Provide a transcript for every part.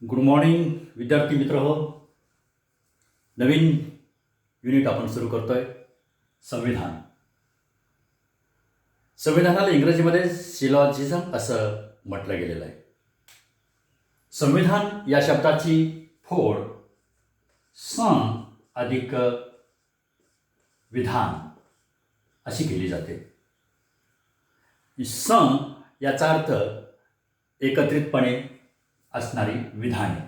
Good morning विद्यार्थी मित्र हो. नवीन युनिट आपण सुरू करतोय. संविधान. संविधानाला इंग्रजीमध्ये सिलॉजिझम असं म्हटलं गेलेलं आहे. संविधान या शब्दाची फोड सं अधिक विधान अशी केली जाते. सं याचा अर्थ एकत्रितपणे असणारी विधाने.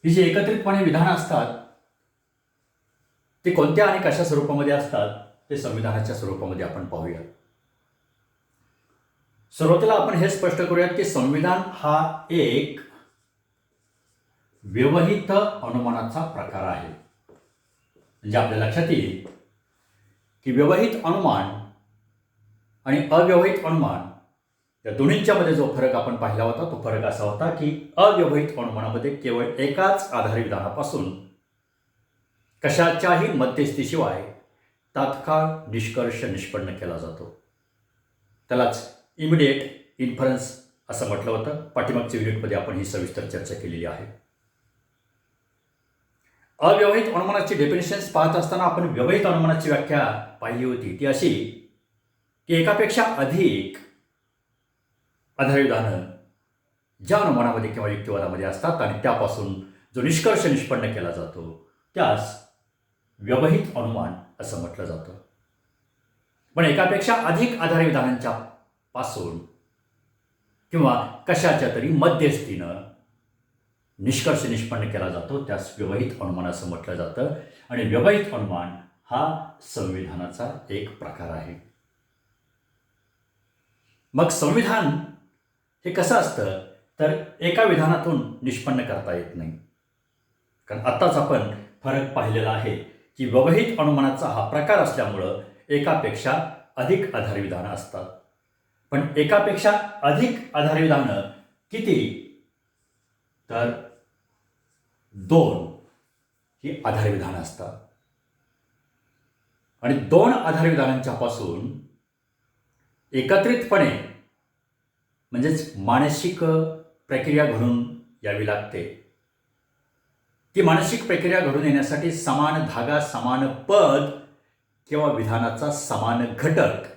ही जी एकत्रितपणे विधानं असतात ते कोणत्या आणि कशा स्वरूपामध्ये असतात ते संविधानाच्या स्वरूपामध्ये आपण पाहूया. सुरुवातीला आपण हे स्पष्ट करूयात की संविधान हा एक व्यवहित अनुमानाचा प्रकार आहे. म्हणजे आपल्या लक्षात येईल की व्यवहित अनुमान आणि अव्यवहित अनुमान या दोन्हींच्या मध्ये जो फरक आपण पाहिला होता तो फरक असा होता की अव्यवहित अनुमानामध्ये केवळ एकाच आधार विधानापासून कशाच्याही मध्यस्थीशिवाय तात्काळ निष्कर्ष निष्पन्न केला जातो. त्यालाच इमिडिएट इन्फरन्स असं म्हटलं होतं. पाठीमागच्या युनिटमध्ये आपण ही सविस्तर चर्चा केलेली आहे. अव्यवहित अनुमानाची डेफिनेशन्स पाहत असताना आपण व्यवहित अनुमानाची व्याख्या पाहिली होती. ती अशी की एकापेक्षा अधिक आधारविधानं ज्या अनुमानामध्ये किंवा युक्तिवादामध्ये असतात आणि त्यापासून जो निष्कर्ष निष्पन्न केला जातो त्यास व्यवहित अनुमान असं म्हटलं जातं. पण एकापेक्षा अधिक आधारविधानांच्या पासून किंवा कशाच्या तरी मध्यस्थीनं निष्कर्ष निष्पन्न केला जातो त्यास व्यवहित अनुमान असं म्हटलं जातं. आणि व्यवहित अनुमान हा संविधानाचा एक प्रकार आहे. मग संविधान हे कसं असतं तर एका विधानातून निष्पन्न करता येत नाही. कारण आत्ताच आपण फरक पाहिलेला आहे की व्यवहित अनुमानाचा हा प्रकार असल्यामुळं एकापेक्षा अधिक आधारविधानं असतात. पण एकापेक्षा अधिक आधारविधानं किती तर 2 ही आधारविधानं असतात. आणि 2 आधारविधानांच्या पासून एकत्रितपणे म्हणजेच मानसिक प्रक्रिया घडून यावी लागते. ती मानसिक प्रक्रिया घडून येण्यासाठी समान धागा, समान पद किंवा विधानाचा समान घटक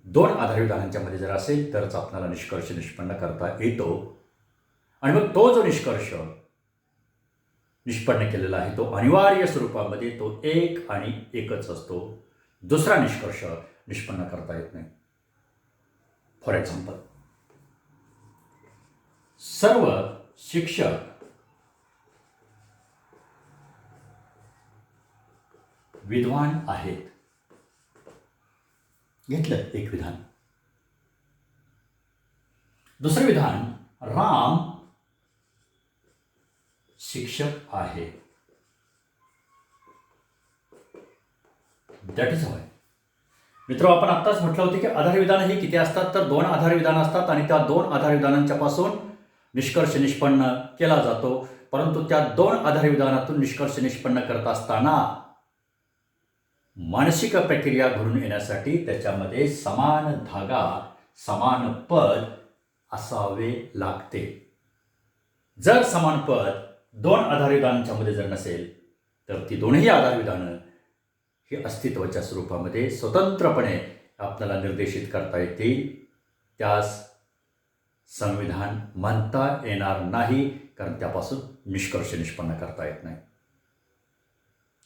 2 आधारविधानांच्या मध्ये जर असेल तरच आपल्याला निष्कर्ष निष्पन्न करता येतो. आणि मग तो जो निष्कर्ष निष्पन्न केलेला आहे तो अनिवार्य स्वरूपामध्ये तो एक आणि एकच असतो. दुसरा निष्कर्ष निष्पन्न करता येत नाही. फॉर एक्झाम्पल, सर्व शिक्षक विद्वान आहेत. घेतलं एक विधान. दुसरं विधान, राम शिक्षक आहे. दॅट इज व्हाय मित्र आपण आत्ताच म्हटलं होतं की आधारविधानं ही किती असतात तर 2 आधारविधानं असतात आणि त्या 2 आधारविधानांच्या पासून निष्कर्ष निष्पन्न केला जातो. परंतु त्या 2 आधारविधानातून निष्कर्ष निष्पन्न करत असताना मानसिक प्रक्रिया घडून येण्यासाठी त्याच्यामध्ये समान धागा, समान पद असावे लागते. जर समान पद 2 आधारविधानांच्या मध्ये जर नसेल तर ती दोन्ही आधारविधानं ही अस्तित्वाच्या स्वरूपामध्ये स्वतंत्रपणे आपल्याला निर्देशित करता येतील. त्यास संविधान म्हणता येणार नाही कारण त्यापासून निष्कर्ष निष्पन्न करता येत नाही.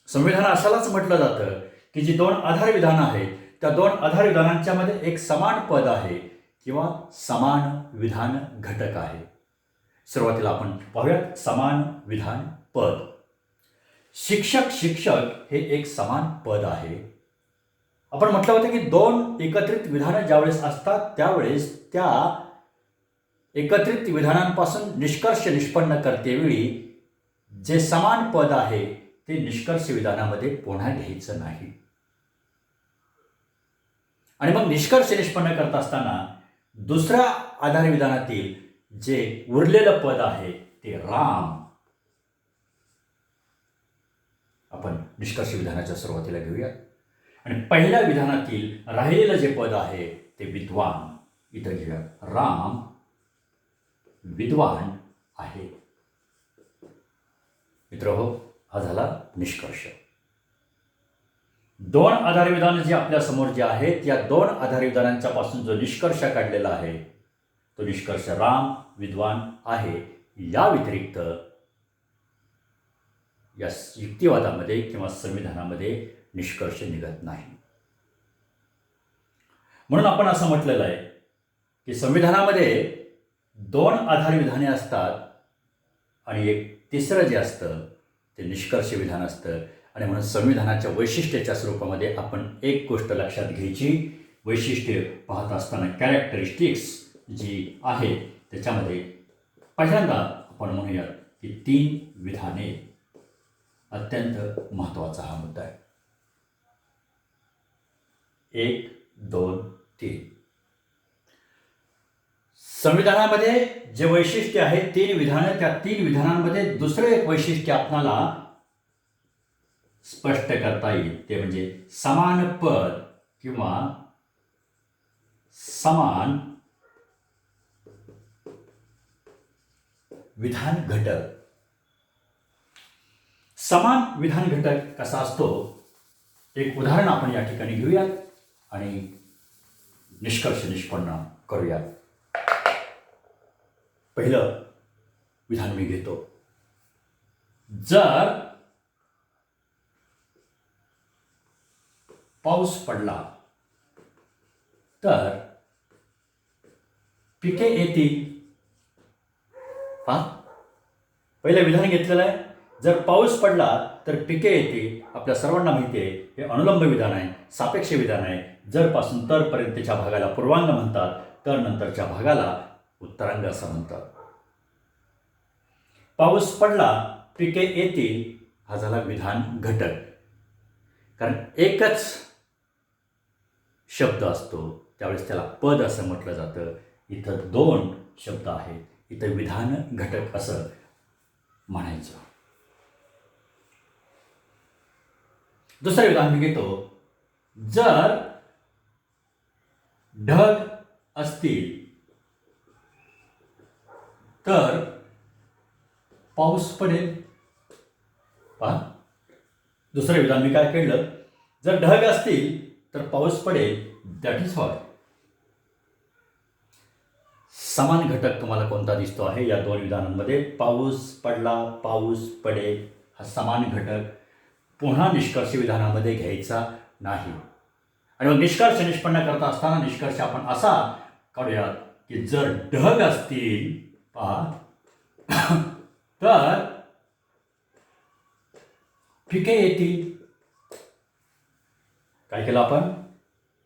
संविधान अशालाच म्हटलं जातं की जी 2 आधारविधानं आहेत त्या 2 आधारविधानांच्या मध्ये एक समान पद आहे किंवा समान विधान घटक आहे. सुरुवातीला आपण पाहूयात समान विधान पद. शिक्षक हे एक समान पद आहे. आपण म्हटलं होतं की 2 एकत्रित विधानं ज्यावेळेस असतात त्यावेळेस त्या एकत्रित विधानांपासून निष्कर्ष निष्पन्न करतेवेळी जे समान पद आहे ते निष्कर्ष विधानामध्ये पुन्हा घ्यायचं नाही. आणि मग निष्कर्ष निष्पन्न करत असताना दुसऱ्या आधारविधानातील जे उरलेलं पद आहे ते राम आपण निष्कर्ष विधानाच्या सुरुवातीला घेऊया. आणि पहिल्या विधानातील राहिलेलं जे पद आहे ते विद्वान. इथं घेऊया, राम विद्वान आहे. मित्रहो, हा झाला निष्कर्ष. दोन आधार विधान जे आपल्या समोर जे आहेत, या दोन आधार विधानांच्या पासून जो निष्कर्ष काढलेला आहे तो निष्कर्ष राम विद्वान आहे. या व्यतिरिक्त या युक्तिवादामध्ये किंवा संविधानामध्ये निष्कर्ष निघत नाही. म्हणून आपण असं म्हटलेलं आहे की संविधानामध्ये दोन आधार विधाने असतात आणि एक तिसरं जे असतं ते निष्कर्ष विधान असतं. आणि म्हणून संविधानाच्या वैशिष्ट्याच्या स्वरूपामध्ये आपण एक गोष्ट लक्षात घ्यायची. वैशिष्ट्य पाहत असताना कॅरेक्टरिस्टिक्स जी आहे त्याच्यामध्ये पहिल्यांदा आपण म्हणूयात की 3 विधाने. अत्यंत महत्त्वाचा हा मुद्दा आहे. 1, 2, 3. संविधानामध्ये जे वैशिष्ट्य आहे 3 विधानं, त्या 3 विधानांमध्ये दुसरं एक वैशिष्ट्य आपल्याला स्पष्ट करता येईल. ते म्हणजे समान पद किंवा समान विधान घटक. समान विधान घटक कसा असतो, एक उदाहरण आपण या ठिकाणी घेऊयात आणि निष्कर्ष निष्पन्न करूयात. पहिलं विधान मी घेतो. जर पाऊस पडला तर पिके येतील. पहिलं विधान घेतलेलं आहे, जर पाऊस पडला तर पिके येतील. आपल्या सर्वांना माहिती आहे हे अनुलंब विधान आहे, सापेक्ष विधान आहे. जर पासून तर पर्यंतच्या भागाला पूर्वांग म्हणतात, तर नंतरच्या भागाला उत्तरांग असं म्हणतात. पाऊस पडला पिके येतील हा झाला विधान घटक. कारण एकच शब्द असतो त्यावेळेस त्याला पद असं म्हटलं जातं. इथं 2 शब्द आहेत, इथं विधान घटक असं म्हणायचं. दुसरं विधान मी घेतो. जर ढग असतील तर पाऊस पडेल. पहा, दुसरं विधान मी काय केलं, जर ढग असतील तर पाऊस पडेल. That is what. समान घटक तुम्हाला कोणता दिसतो आहे या 2 विधानांमध्ये? पाऊस पडला, पाऊस पडेल हा समान घटक पुन्हा निष्कर्ष विधानामध्ये घ्यायचा नाही. आणि मग निष्कर्ष निष्पन्न करता असताना निष्कर्ष आपण असा काढूयात की जर ढग असतील तर पिके येतील. काय केलं आपण?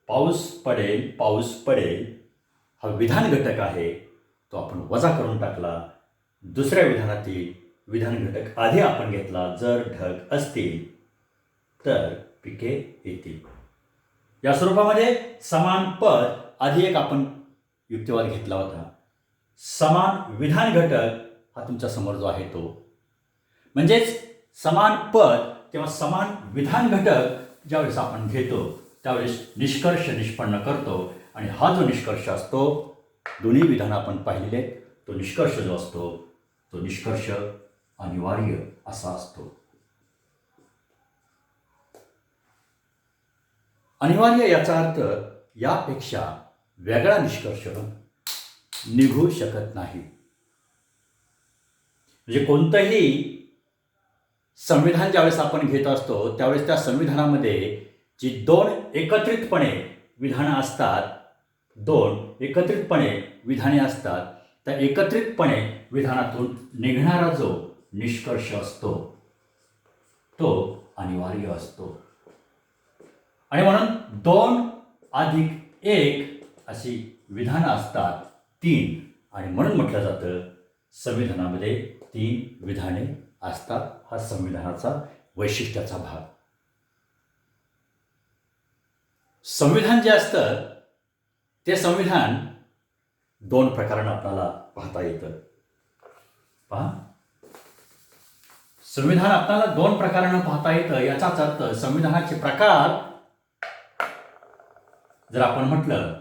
पाऊस पडेल, पाऊस पडेल हा विधान घटक आहे तो आपण वजा करून टाकला. दुसऱ्या विधानातील विधान घटक आधी आपण घेतला. जर ढग असतील तर पिके येतील. या स्वरूपामध्ये समान पद आधी एक आपण युक्तिवाद घेतला होता. समान विधान घटक हा तुमच्या समोर जो आहे तो, म्हणजेच समान पद किंवा समान विधान घटक ज्यावेळेस आपण घेतो त्यावेळेस निष्कर्ष निष्पन्न करतो. आणि हा जो निष्कर्ष असतो, दोन्ही विधान आपण पाहिलेले, तो निष्कर्ष जो असतो तो निष्कर्ष अनिवार्य असा असतो. अनिवार्य याचा अर्थ यापेक्षा वेगळा निष्कर्ष निघू शकत नाही. म्हणजे कोणतंही संविधान ज्यावेळेस आपण घेत असतो त्यावेळेस त्या संविधानामध्ये जी 2 एकत्रितपणे विधानं असतात, 2 एकत्रितपणे विधाने असतात, त्या एकत्रितपणे विधानातून निघणारा जो निष्कर्ष असतो तो अनिवार्य असतो. आणि म्हणून 2 अधिक 1 अशी विधानं असतात, 3. आणि म्हणून म्हटलं जातं संविधानामध्ये 3 विधाने असतात. हा संविधानाचा वैशिष्ट्याचा भाग. संविधान जे असतं ते संविधान 2 प्रकारांना आपल्याला पाहता येतं. पहा, संविधान आपल्याला 2 प्रकारांना पाहता येतं. याचाच अर्थ संविधानाचे प्रकार जर आपण म्हटलं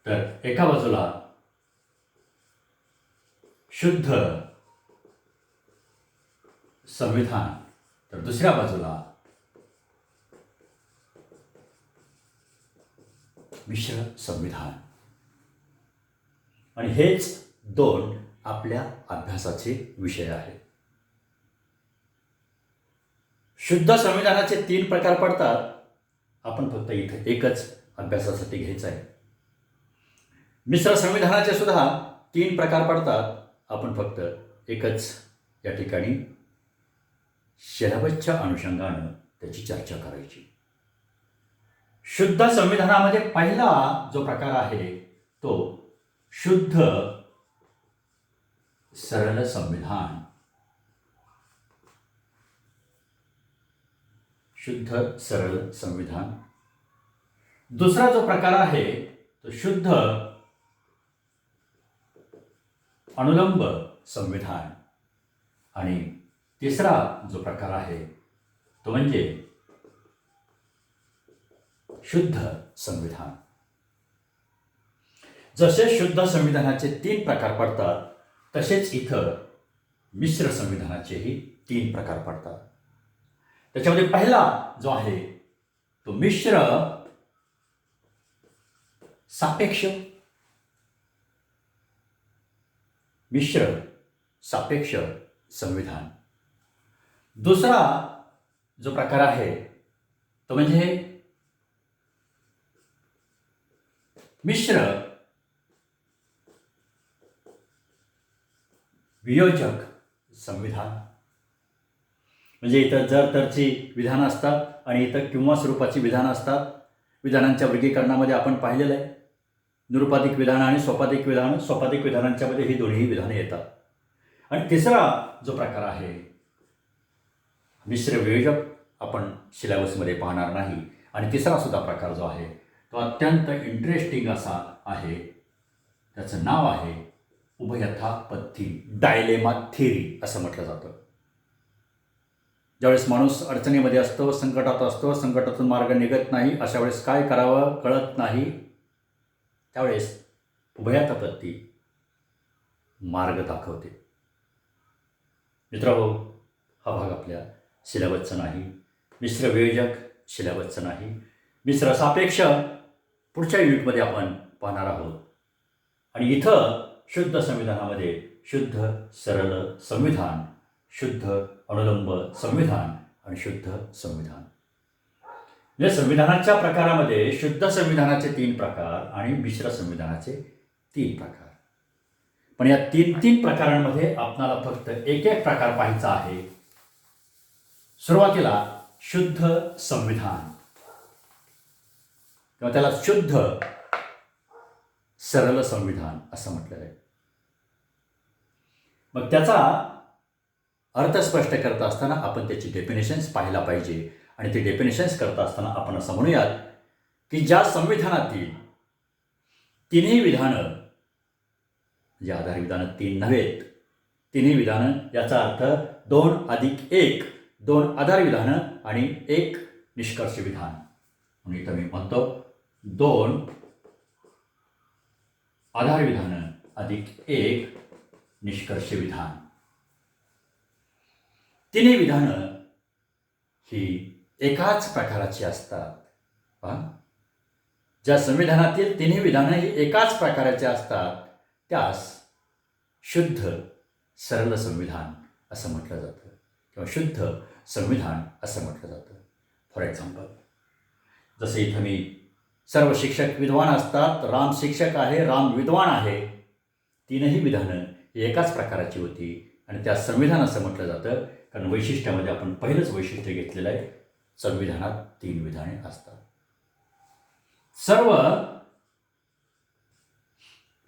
तर एका बाजूला शुद्ध संविधान तर दुसऱ्या बाजूला मिश्र संविधान. आणि हेच दोन आपल्या अभ्यासाचे विषय आहेत. शुद्ध संविधानाचे 3 प्रकार पडतात. आपण फक्त इथे एकच अभ्यासासाठी घ्यायचं आहे. मिश्र संविधानाचे सुद्धा 3 प्रकार पडतात. आपण फक्त एकच या ठिकाणी सिलेबसच्या अनुषंगानं त्याची चर्चा करायची. शुद्ध संविधानामध्ये पहिला जो प्रकार आहे तो शुद्ध सरल संविधान. शुद्ध सरल संविधान. दुसरा जो प्रकार आहे तो शुद्ध अनुलंब संविधान. आणि तिसरा जो प्रकार आहे तो म्हणजे शुद्ध संविधान. जसे शुद्ध संविधानाचे 3 प्रकार पडतात तसेच इथं मिश्र संविधानाचेही 3 प्रकार पडतात. त्याच्यामध्ये पहिला जो आहे तो मिश्र सापेक्ष संविधान. दुसरा जो प्रकार आहे तो म्हणजे मिश्र वियोजक संविधान. म्हणजे इथं जर तरची विधानं असतात आणि इथं किंवा स्वरूपाची विधानं असतात. विधानांच्या वर्गीकरणामध्ये आपण पाहिलेलं आहे निरुपाधिक विधानं आणि सोपाधिक विधानं. सोपाधिक विधानांच्यामध्ये ही दोन्ही विधानं येतात. आणि तिसरा जो प्रकार आहे मिश्र वियोजक आपण सिलेबसमध्ये पाहणार नाही. आणि तिसरा सुद्धा प्रकार जो आहे तो अत्यंत इंटरेस्टिंग असा आहे. त्याचं नाव आहे उभयथा-पथी डायलेमा थिअरी असं म्हटलं जातं. ज्यावेळेस माणूस अडचणीमध्ये असतो, संकटात असतो, संकटातून मार्ग निघत नाही, अशा वेळेस काय करावं कळत नाही, त्यावेळेस उभयथा-पथी मार्ग दाखवते. मित्रांनो, हा भाग आपल्या सिलेबसचा नाही. मिश्र वियोजक सिलेबसचा नाही. मिश्र सापेक्ष पुढच्या युनिटमध्ये आपण पाहणार आहोत. आणि इथं शुद्ध संविधानामध्ये शुद्ध सरल संविधान, शुद्ध अनुलंब संविधान आणि शुद्ध संविधान. म्हणजे संविधानाच्या प्रकारामध्ये शुद्ध संविधानाचे 3 प्रकार आणि मिश्र संविधानाचे 3 प्रकार. पण या 3 प्रकारांमध्ये आपणाला फक्त एक प्रकार पाहायचा आहे. सुरुवातीला शुद्ध संविधान किंवा त्याला शुद्ध सरल संविधान असं म्हटलेलं आहे. मग त्याचा अर्थ स्पष्ट करत असताना आपण त्याची डेफिनेशन्स पाहायला पाहिजे. आणि ते डेफिनेशन्स करत असताना आपण असं म्हणूयात की ज्या संविधानातील 3ही विधानं, म्हणजे आधार विधानं 3 नव्हेत, 3ही विधानं, याचा अर्थ 2+1, 2 आधार विधानं आणि 1 निष्कर्ष विधान. म्हणून इथं मी म्हणतो 2 आधार विधानं अधिक 1 निष्कर्ष विधान. 3ही विधानं ही एकाच प्रकाराची असतात. ज्या संविधानातील 3ही विधानं ही एकाच प्रकाराची असतात त्यास शुद्ध सरल संविधान असं म्हटलं जातं किंवा शुद्ध संविधान असं म्हटलं जातं. फॉर एक्झाम्पल, जसे इथं मी सर्व शिक्षक विद्वान असतात, राम शिक्षक आहे, राम विद्वान आहे, 3ही विधानं ही एकाच प्रकाराची होती आणि त्या संविधान असं म्हटलं जातं. कारण वैशिष्ट्यामध्ये आपण पहिलंच वैशिष्ट्य घेतलेलं आहे, संविधानात 3 विधाने असतात. सर्व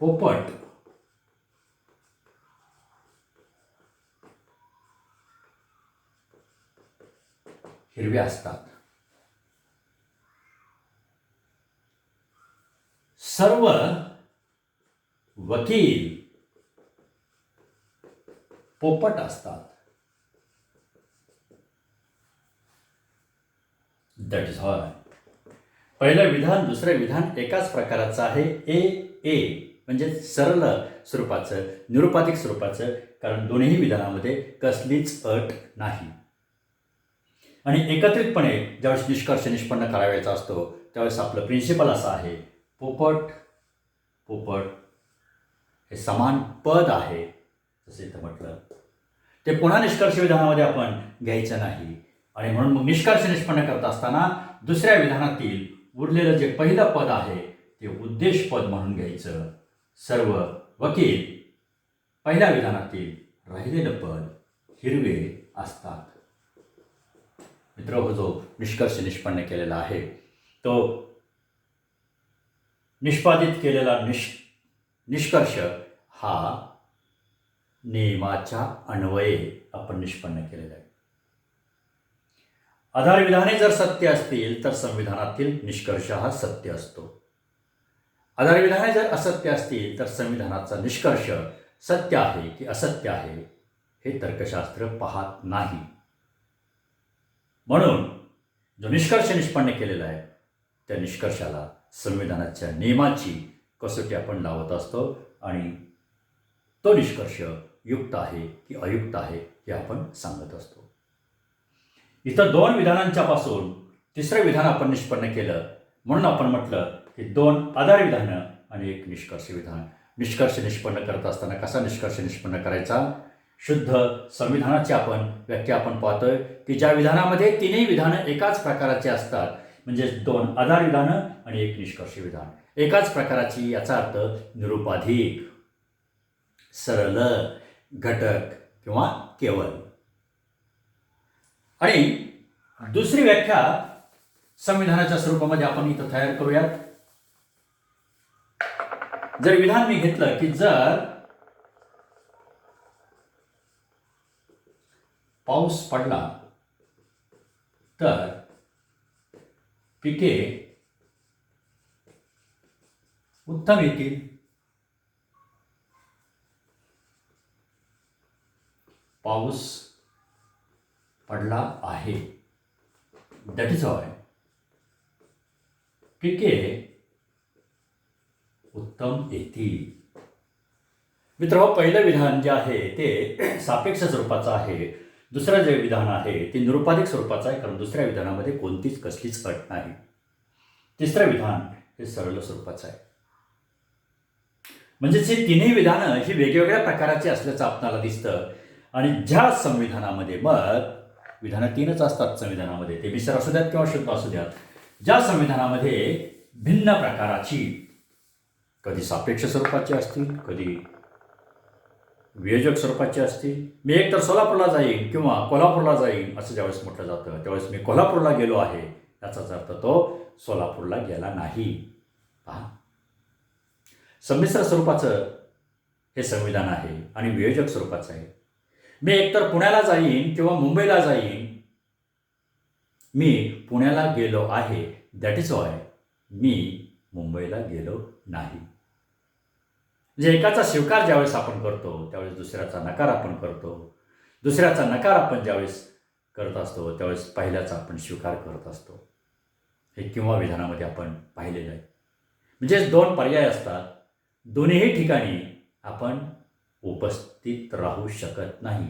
पोपट हिरवे असतात. सर्व वकील पोपट असतात. दॅट इज व्हाय पहिलं विधान दुसरं विधान एकाच प्रकाराचं आहे. ए म्हणजे सरळ स्वरूपाचं, निरुपाधिक स्वरूपाचं, कारण दोन्ही विधानामध्ये कसलीच अट नाही. आणि एकत्रितपणे ज्यावेळेस निष्कर्ष निष्पन्न करायचा असतो त्यावेळेस आपलं प्रिन्सिपल असं आहे, पोपट पोपट हे समान पद आहे. जसं इथं म्हटलं ते पुन्हा निष्कर्ष विधानामध्ये आपण घ्यायचं नाही. आणि म्हणून मग निष्कर्ष निष्पन्न करत असताना दुसऱ्या विधानातील उरलेलं जे पहिलं पद आहे ते उद्देश पद म्हणून घ्यायचं. सर्व वकील पहिल्या विधानातील राहिलेलं पद हिरवे असतात. मित्र, जो निष्कर्ष निष्पन्न केलेला आहे तो निष्पादित केलेला निष्कर्ष हा नियमाच्या अन्वये आपण निष्पन्न केलेला आहे. आधार विधाने जर सत्य असतील तर संविधानातील निष्कर्ष हा सत्य असतो. आधार विधाने जर असत्य असतील तर संविधानाचा निष्कर्ष सत्य आहे की असत्य आहे हे तर्कशास्त्र पाहत नाही. म्हणून जो निष्कर्ष निष्पन्न केलेला आहे त्या निष्कर्षाला संविधानाच्या नियमाची कसोटी आपण लावत असतो आणि तो निष्कर्ष युक्त आहे की अयुक्त आहे हे आपण सांगत असतो. इथं दोन विधानांच्या पासून तिसरं विधान आपण निष्पन्न केलं म्हणून आपण म्हटलं की दोन आधार विधानं आणि एक निष्कर्ष विधान. निष्कर्ष निष्पन्न करत असताना कसा निष्कर्ष निष्पन्न करायचा? शुद्ध संविधानाची व्याख्या आपण पाहतोय की ज्या विधानामध्ये तिन्ही विधानं एकाच प्रकाराची असतात, म्हणजे दोन आधार विधानं आणि एक निष्कर्ष विधान एकाच प्रकाराची, याचा अर्थ निरुपाधिक, सरळ, घटक किंवा केवळ. आणि दुसरी व्याख्या संविधानाच्या स्वरूपामध्ये आपण इथं तयार करूयात. जर विधान मी घेतलं की जर पाऊस पडला तर पिके उत्तम येतील. पाऊस पडला आहे, दॅट इज ऑय पिके उत्तम येतील. मित्र, पहिलं विधान जे आहे ते सापेक्ष स्वरूपाचं आहे. दुसरं जे विधान आहे ते निरुपाधिक स्वरूपाचं आहे, कारण दुसऱ्या विधानामध्ये कोणतीच कसलीच अट नाही. तिसरं विधान हे सरळ स्वरूपाचं आहे. म्हणजेच हे तिन्ही विधानं ही वेगवेगळ्या प्रकाराची असल्याचं आपल्याला दिसतं. आणि ज्या संविधानामध्ये मग विधानं तीनच असतात संविधानामध्ये, ते मिश्र असू द्यात किंवा शुद्ध असू द्यात, ज्या संविधानामध्ये भिन्न प्रकाराची, कधी सापेक्ष स्वरूपाची असतील, कधी वियोजक स्वरूपाचे असतील. मी एक तर सोलापूरला जाईन किंवा कोल्हापूरला जाईन असं ज्यावेळेस म्हटलं जातं त्यावेळेस मी कोल्हापूरला गेलो आहे याचाच अर्थ तो सोलापूरला गेला नाही. पहा, संमिश्र स्वरूपाचं हे संविधान आहे आणि वियोजक स्वरूपाचं आहे. मी एकतर पुण्याला जाईन किंवा मुंबईला जाईन. मी पुण्याला गेलो आहे, दॅट इज ऑय मी मुंबईला गेलो नाही. म्हणजे एकाचा स्वीकार ज्यावेळेस आपण करतो त्यावेळेस दुसऱ्याचा नकार आपण करतो. दुसऱ्याचा नकार आपण ज्यावेळेस करत असतो त्यावेळेस पहिल्याचा आपण स्वीकार करत असतो. हे किंवा विधानामध्ये आपण पाहिलेलं आहे. म्हणजे दोन पर्याय असतात, दोन्ही ठिकाणी आपण उपस्थित राहू शकत नाही.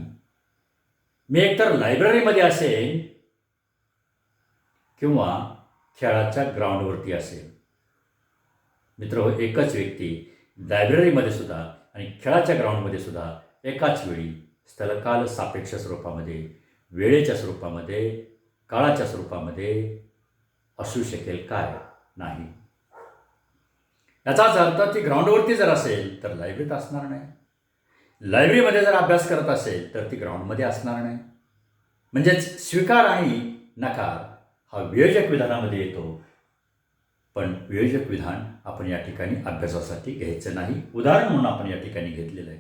मी एकतर लायब्ररीमध्ये असेल किंवा खेळाच्या ग्राउंडवरती असेल. मित्र, एकच व्यक्ती लायब्ररीमध्ये सुद्धा आणि खेळाच्या ग्राउंडमध्ये सुद्धा एकाच वेळी स्थलकाल सापेक्ष स्वरूपामध्ये, वेळेच्या स्वरूपामध्ये, काळाच्या स्वरूपामध्ये असू शकेल काय? नाही. याचाच अर्थ ती ग्राउंडवरती जर असेल तर लायब्ररीत असणार नाही. लायब्ररीमध्ये जर अभ्यास करत असेल तर ती ग्राउंडमध्ये असणार नाही. म्हणजेच स्वीकार आणि नकार हा वियोजक विधानामध्ये येतो. पण वियोजक विधान आपण या ठिकाणी अभ्यासासाठी घ्यायचं नाही. उदाहरण म्हणून आपण या ठिकाणी घेतलेलं आहे.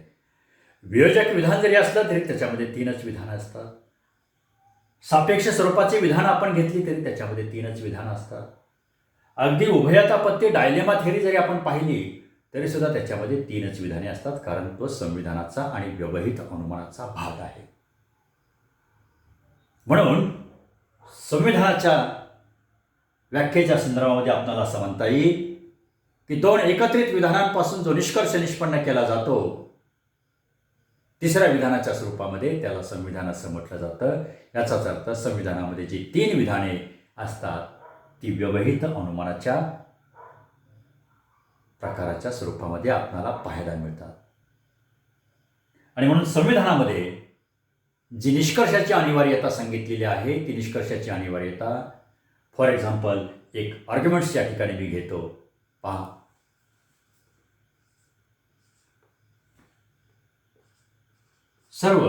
वियोजक विधान जरी असलं तरी त्याच्यामध्ये तीनच विधानं असतात. सापेक्ष स्वरूपाचे विधान आपण घेतली तरी त्याच्यामध्ये तीनच विधानं असतात. अगदी उभयतापत्ती डायलेमा थेरी जरी आपण पाहिली तरी सुद्धा त्याच्यामध्ये तीनच विधाने असतात, कारण तो संविधानाचा आणि व्यवहित अनुमानाचा भाग आहे. म्हणून संविधानाच्या व्याख्येच्या संदर्भामध्ये आपल्याला असं म्हणता येईल की दोन एकत्रित विधानांपासून जो निष्कर्ष निष्पन्न केला जातो, तिसऱ्या विधानाच्या स्वरूपामध्ये त्याला संविधान असं म्हटलं जातं. याचाच अर्थ संविधानामध्ये जी 3 विधाने असतात ती व्यवहित अनुमानाच्या प्रकाराच्या स्वरूपामध्ये आपल्याला पाहायला मिळतात. आणि म्हणून संविधानामध्ये जी निष्कर्षाची अनिवार्यता सांगितलेली आहे ती निष्कर्षाची अनिवार्यता, फॉर एक्झाम्पल एक आर्ग्युमेंट्स या ठिकाणी मी घेतो. पहा, सर्व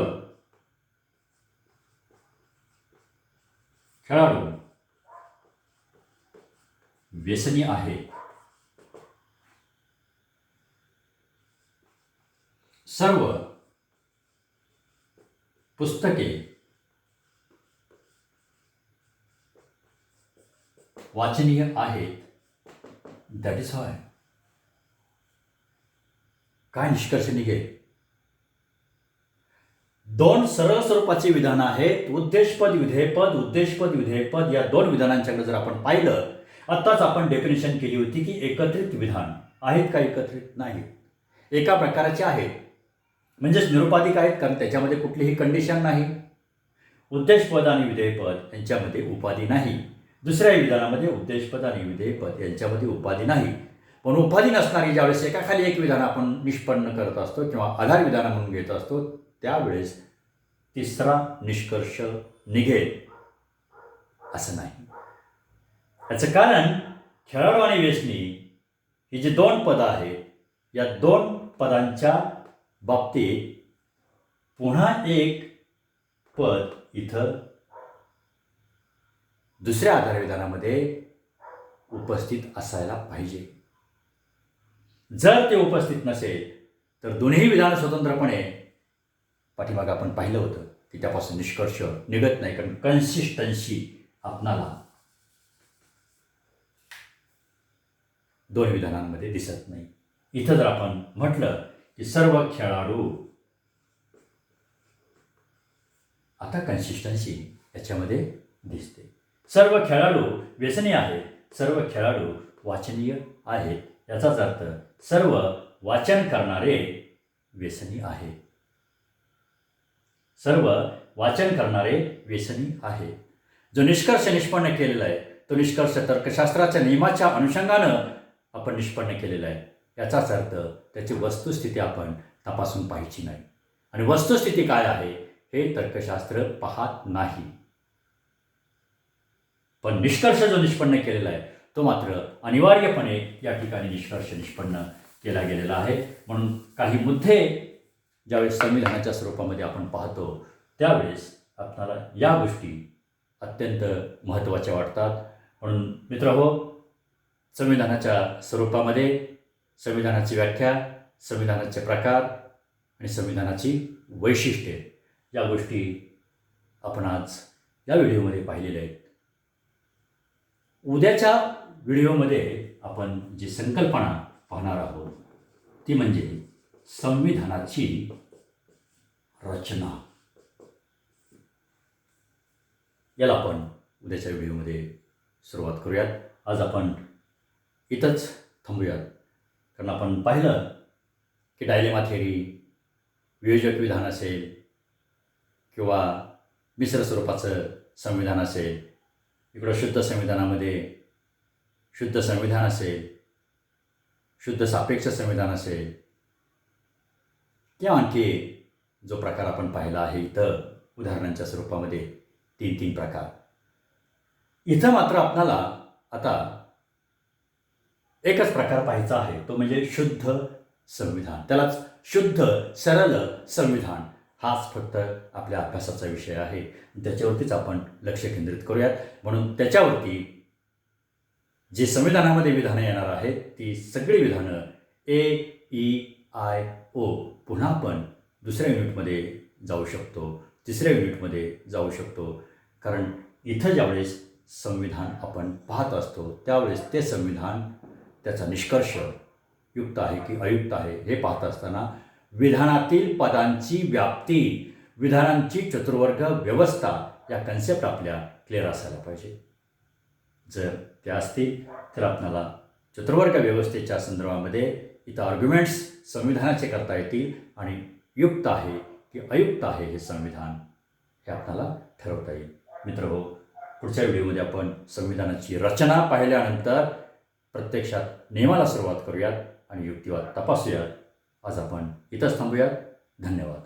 खेळाडू व्यसनी आहेत. सर्व पुस्तके वाचनीय आहेत. दॅट इज व्हाय. काय निष्कर्ष निघेल? 2 सरळ स्वरूपाची विधानं आहेत. उद्देशपद विधेयपद, उद्देशपद विधेयपद या 2 विधानांच्याकडे जर आपण पाहिलं, आत्ताच आपण डेफिनेशन केली होती की एकत्रित विधान आहेत का एकत्रित नाही, एका प्रकाराचे आहेत म्हणजेच निरुपाधिक आहेत, कारण त्याच्यामध्ये कुठलीही कंडिशन नाही. उद्देशपद आणि विधेयपद यांच्यामध्ये उपाधी नाही. दुसऱ्या विधानामध्ये उद्देशपद आणि विधेयपद यांच्यामध्ये उपाधी नाही. पण उपाधी नसणारी ज्यावेळेस एकाखाली एक विधान आपण निष्पन्न करत असतो किंवा आधार विधान म्हणून घेत असतो, त्यावेळेस तिसरा निष्कर्ष निघेल असं नाही. याचं कारण खेळाडू आणि व्यसनी ही जी 2 पदं आहेत, या 2 पदांच्या बाबतीत पुन्हा एक पद इथं दुसऱ्या आधार विधानामध्ये उपस्थित असायला पाहिजे. जर ते उपस्थित नसेल तर दोन्ही विधान स्वतंत्रपणे पाठीमागे आपण पाहिलं होतं की त्यापासून निष्कर्ष निघत नाही, कारण कन्सिस्टन्सी आपणाला 2 विधानांमध्ये दिसत नाही. इथं जर आपण म्हटलं की सर्व खेळाडू, आता कन्सिस्टन्सी याच्यामध्ये दिसते. सर्व खेळाडू व्यसनी आहेत, सर्व खेळाडू वाचनीय आहेत. याचाच अर्थ सर्व वाचन करणारे व्यसनी आहेत. सर्व वाचन करणारे व्यसनी आहेत. जो निष्कर्ष निष्पन्न केलेला आहे तो निष्कर्ष तर्कशास्त्राच्या नियमाच्या अनुषंगानं आपण निष्पन्न केलेला आहे. याचाच अर्थ त्याची वस्तुस्थिती आपण तपासून पाहायची नाही. आणि वस्तुस्थिती काय आहे हे तर्कशास्त्र पाहत नाही. पण निष्कर्ष जो निष्पन्न केलेला आहे तो मात्र अनिवार्यपणे या ठिकाणी निष्कर्ष निष्पन्न केला गेलेला आहे. म्हणून काही मुद्दे ज्यावेळेस संविधानाच्या स्वरूपामध्ये आपण पाहतो त्यावेळेस आपल्याला या गोष्टी अत्यंत महत्त्वाच्या वाटतात. म्हणून मित्रहो, संविधानाच्या स्वरूपामध्ये संविधानाची व्याख्या, संविधानाचे प्रकार आणि संविधानाची वैशिष्ट्ये या गोष्टी आपण आज या व्हिडिओमध्ये पाहिलेल्या आहेत. उद्याच्या व्हिडिओमध्ये आपण जी संकल्पना पाहणार आहोत ती म्हणजे संविधानाची रचना. याला आपण उद्याच्या व्हिडिओमध्ये सुरुवात करूयात. आज आपण इथंच थांबूयात, कारण आपण पाहिलं की डायलेमा थेअरी, वियोजक विधान असेल किंवा मिश्र स्वरूपाचं संविधान असेल, इकडं शुद्ध संविधानामध्ये शुद्ध संविधान असेल, शुद्ध सापेक्ष संविधान असेल, किंवा आणखी जो प्रकार आपण पाहिला आहे इथं उदाहरणांच्या स्वरूपामध्ये 3 प्रकार. इथं मात्र आपल्याला आता एकच प्रकार पाहायचा आहे, तो म्हणजे शुद्ध संविधान. त्यालाच शुद्ध सरळ संविधान हाच फक्त आपल्या अभ्यासाचा विषय आहे. त्याच्यावरतीच आपण लक्ष केंद्रित करूयात. म्हणून त्याच्यावरती जी संविधानामध्ये विधानं येणार आहेत ती सगळी विधानं AEIO पुन्हा आपण दुसऱ्या युनिटमध्ये जाऊ शकतो, तिसऱ्या युनिटमध्ये जाऊ शकतो. कारण इथं ज्यावेळेस संविधान आपण पाहत असतो त्यावेळेस ते संविधान त्याचा निष्कर्ष युक्त आहे की अयुक्त आहे हे पाहत असताना विधानातील पदांची व्याप्ती, विधानांची चतुर्वर्ग व्यवस्था या कन्सेप्ट आपल्या क्लिअर असायला पाहिजे. जर त्या असतील तर आपल्याला चतुर्वर्ग व्यवस्थेच्या संदर्भामध्ये इथं आर्ग्युमेंट्स संविधानाचे करता येतील आणि युक्त आहे की अयुक्त आहे हे संविधान हे आपल्याला ठरवता येईल. मित्रहो, पुढच्या व्हिडिओमध्ये आपण संविधानाची रचना पाहिल्यानंतर प्रत्यक्षात नियमाला सुरुवात करूयात आणि युक्तिवाद तपासूयात. आज आपण इथंच थांबूयात. धन्यवाद.